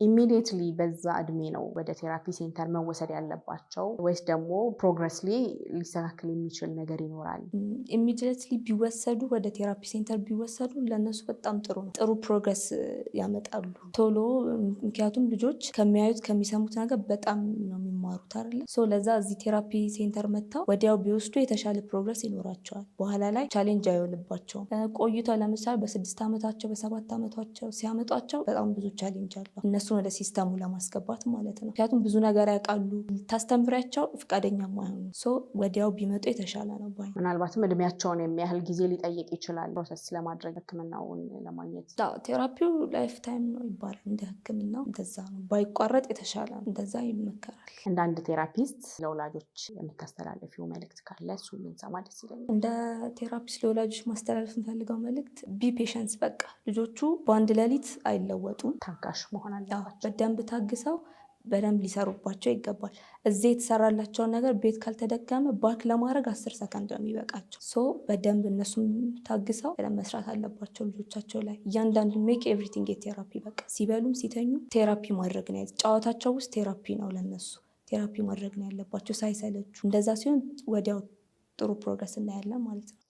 ኢሚዲየትሊ በዛ እድሜ ነው ወደ ቴራፒ ሴንተር መወሰድ ያለባቸው ወይስ ደግሞ ፕሮግረስሊ ሊስተካከል የሚችል ነገር ይኖራል? ኢሚዲየትሊ ቢወሰዱ ወደ ቴራፒ ሴንተር ቢወሰዱ ለነሱ በጣም ጥሩ ነው። ጥሩ ፕሮግረስ ያመጣሉ ቶሎ። ምክንያቱም ልጆች ከሚያዩት ከሚሰሙት ነገር በጣም ነው የሚማሩት አይደለ? ለዛ እዚህ ቴራፒ ሴንተር መጥተው ወዲያው ቢወስዱ የተሻለ ፕሮግረስ ይኖራቸዋል። በኋላ ላይ ቻሌንጅ አይሆንባቸውም። ቆይተው ለምሳሌ በ6 ዓመታቸው በ7 ዓመታቸው ሲያመጧቸው በጣም ብዙ ቻሌንጅ አለው እነሱን ወደ ሲስተሙ ለማስገባት ማለት ነው። ምክንያቱም ብዙ ነገር ያውቃሉ፣ ታስተምሪያቸው ፍቃደኛ ማይሆኑ ወዲያው ቢመጡ የተሻለ ነው ባይ። ምናልባትም እድሜያቸውን የሚያህል ጊዜ ሊጠይቅ ይችላል ፕሮሰስ ለማድረግ ህክምናውን ለማግኘት። ቴራፒው ላይፍ ታይም ነው ይባላል። እንደ ህክምናው እንደዛ ነው፣ ባይቋረጥ የተሻለ ነው። እንደዛ ይመከራል። እንደ አንድ ቴራፒስት ለወላጆች የምታስተላልፊው መልእክት ካለ እሱ ብንሰማ ደስ ይለኛል። እንደ ቴራፒስት ለወላጆች ማስተላለፍ የምፈልገው መልእክት ቢ ፔሸንስ። በቃ ልጆቹ በአንድ ሌሊት አይለወጡም። ታጋሽ መሆን አለባቸው። በደንብ ታግሰው በደንብ ሊሰሩባቸው ይገባል። እዚህ የተሰራላቸውን ነገር ቤት ካልተደገመ ባክ ለማድረግ 10 ሰከንድ ነው የሚበቃቸው። በደንብ እነሱም ታግሰው በደንብ መስራት አለባቸው ልጆቻቸው ላይ። እያንዳንዱ ሜክ ኤቭሪቲንግ ቴራፒ። በቃ ሲበሉም ሲተኙ ቴራፒ ማድረግ ነው። ጨዋታቸው ውስጥ ቴራፒ ነው ለነሱ። ቴራፒ ማድረግ ነው ያለባቸው ሳይሰለቹ። እንደዛ ሲሆን ወዲያው ጥሩ ፕሮግረስ እናያለን ማለት ነው።